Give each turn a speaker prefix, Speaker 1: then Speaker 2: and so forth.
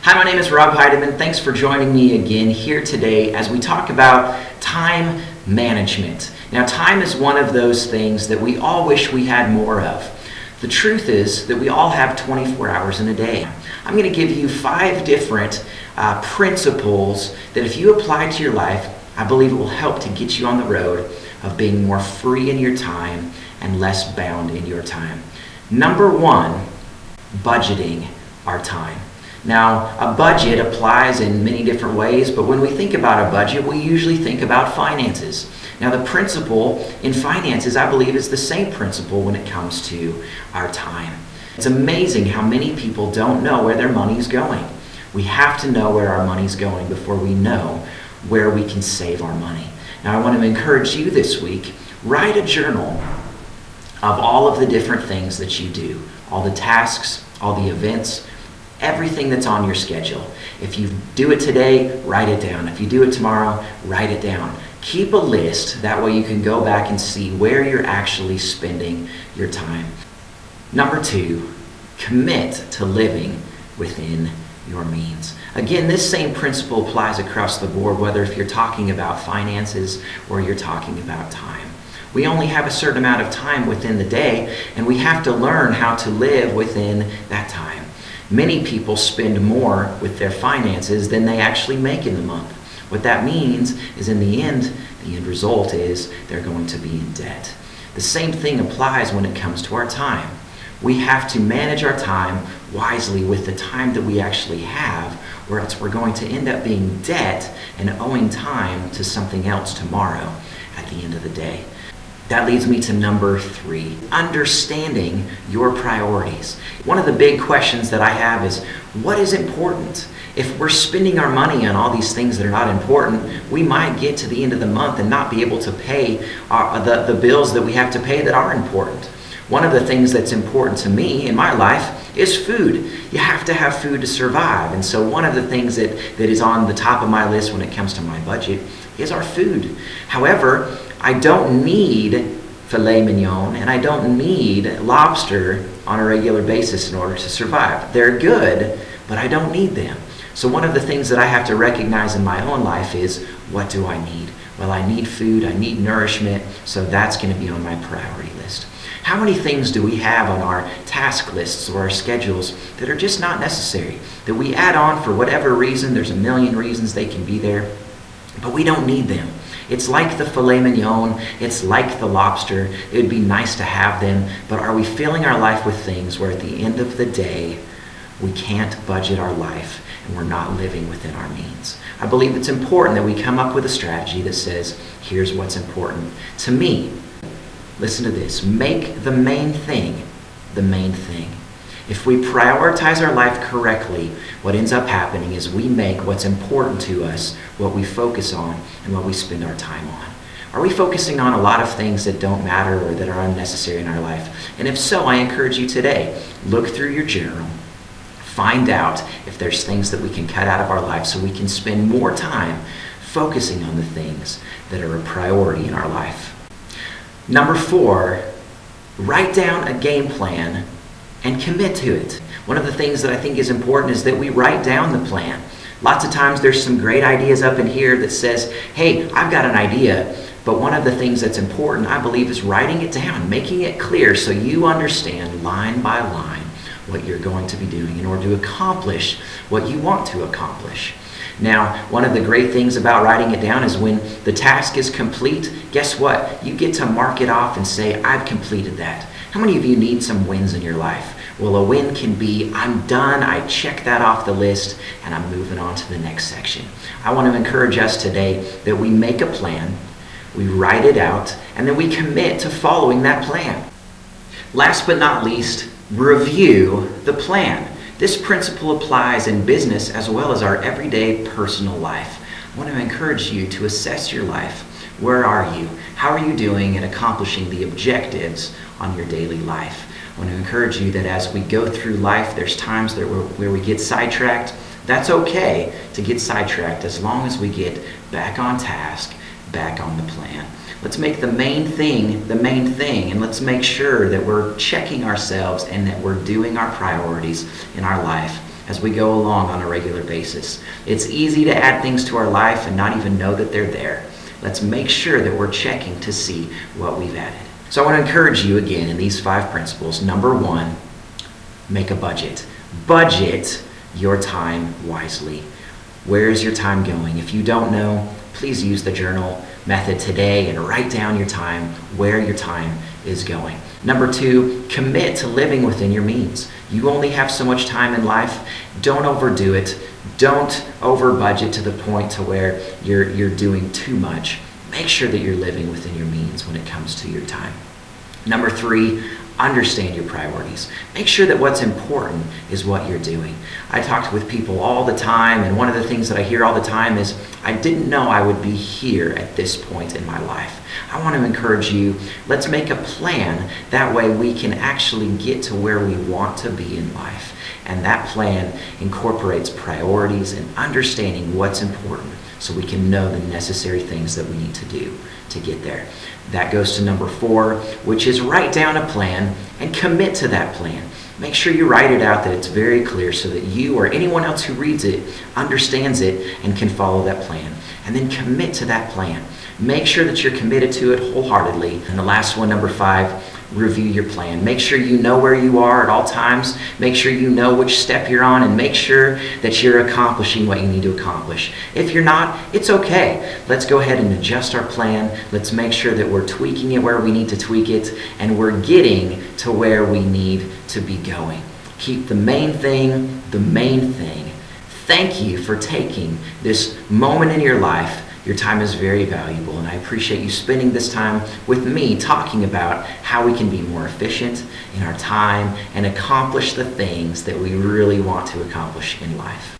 Speaker 1: Hi, my name is Rob Heidemann. Thanks for joining me again here today as we talk about time management. Now, time is one of those things that we all wish we had more of. The truth is that we all have 24 hours in a day. I'm going to give you 5 different principles that if you apply to your life, I believe it will help to get you on the road of being more free in your time and less bound in your time. Number 1, budgeting our time. Now, a budget applies in many different ways, but when we think about a budget, we usually think about finances. Now, the principle in finances, I believe, is the same principle when it comes to our time. It's amazing how many people don't know where their money's going. We have to know where our money's going before we know where we can save our money. Now, I want to encourage you this week, write a journal of all of the different things that you do, all the tasks, all the events, everything that's on your schedule. If you do it today, write it down. If you do it tomorrow, write it down. Keep a list. That way you can go back and see where you're actually spending your time. Number 2, commit to living within your means. Again, this same principle applies across the board, whether if you're talking about finances or you're talking about time. We only have a certain amount of time within the day, and we have to learn how to live within that time. Many people spend more with their finances than they actually make in the month. What that means is the end result is they're going to be in debt. The same thing applies when it comes to our time. We have to manage our time wisely with the time that we actually have, or else we're going to end up being in debt and owing time to something else tomorrow at the end of the day. That leads me to number 3, understanding your priorities. One of the big questions that I have is, what is important? If we're spending our money on all these things that are not important, we might get to the end of the month and not be able to pay the bills that we have to pay that are important. One of the things that's important to me in my life is food. You have to have food to survive. And so one of the things that is on the top of my list when it comes to my budget is our food. However, I don't need filet mignon and I don't need lobster on a regular basis in order to survive. They're good, but I don't need them. So one of the things that I have to recognize in my own life is, what do I need? Well, I need food, I need nourishment, so that's going to be on my priority list. How many things do we have on our task lists or our schedules that are just not necessary, that we add on for whatever reason? There's a million reasons they can be there, but we don't need them. It's like the filet mignon, it's like the lobster. It would be nice to have them, but are we filling our life with things where at the end of the day, we can't budget our life and we're not living within our means? I believe it's important that we come up with a strategy that says, here's what's important to me. Listen to this. Make the main thing the main thing. If we prioritize our life correctly, what ends up happening is we make what's important to us what we focus on and what we spend our time on. Are we focusing on a lot of things that don't matter or that are unnecessary in our life? And if so, I encourage you today, look through your journal. Find out if there's things that we can cut out of our life so we can spend more time focusing on the things that are a priority in our life. Number 4, write down a game plan and commit to it. One of the things that I think is important is that we write down the plan. Lots of times there's some great ideas up in here that says, hey, I've got an idea. But one of the things that's important, I believe, is writing it down, making it clear so you understand line by line what you're going to be doing in order to accomplish what you want to accomplish. Now, one of the great things about writing it down is when the task is complete, guess what? You get to mark it off and say, I've completed that. How many of you need some wins in your life? Well, a win can be, I'm done, I check that off the list, and I'm moving on to the next section. I want to encourage us today that we make a plan, we write it out, and then we commit to following that plan. Last but not least, review the plan. This principle applies in business as well as our everyday personal life. I want to encourage you to assess your life. Where are you? How are you doing in accomplishing the objectives on your daily life? I want to encourage you that as we go through life, there's times where we get sidetracked. That's okay to get sidetracked as long as we get back on task, back on the plan. Let's make the main thing, and let's make sure that we're checking ourselves and that we're doing our priorities in our life as we go along on a regular basis. It's easy to add things to our life and not even know that they're there. Let's make sure that we're checking to see what we've added. So I want to encourage you again in these 5 principles. Number 1, make a budget. Budget your time wisely. Where is your time going? If you don't know, please use the journal method today and write down your time, where your time is going. Number 2, commit to living within your means. You only have so much time in life. Don't overdo it. Don't over budget to the point to where you're doing too much. Make sure that you're living within your means when it comes to your time. Number 3, understand your priorities. Make sure that what's important is what you're doing. I talk with people all the time, and one of the things that I hear all the time is, I didn't know I would be here at this point in my life. I want to encourage you, let's make a plan. That way we can actually get to where we want to be in life. And that plan incorporates priorities and understanding what's important so we can know the necessary things that we need to do to get there. That goes to number 4, which is write down a plan and commit to that plan. Make sure you write it out, that it's very clear so that you or anyone else who reads it understands it and can follow that plan. And then commit to that plan. Make sure that you're committed to it wholeheartedly. And the last one, number 5, review your plan. Make sure you know where you are at all times. Make sure you know which step you're on, and make sure that you're accomplishing what you need to accomplish. If you're not, it's okay. Let's go ahead and adjust our plan. Let's make sure that we're tweaking it where we need to tweak it, and we're getting to where we need to be going. Keep the main thing the main thing. Thank you for taking this moment in your life. Your time is very valuable, and I appreciate you spending this time with me talking about how we can be more efficient in our time and accomplish the things that we really want to accomplish in life.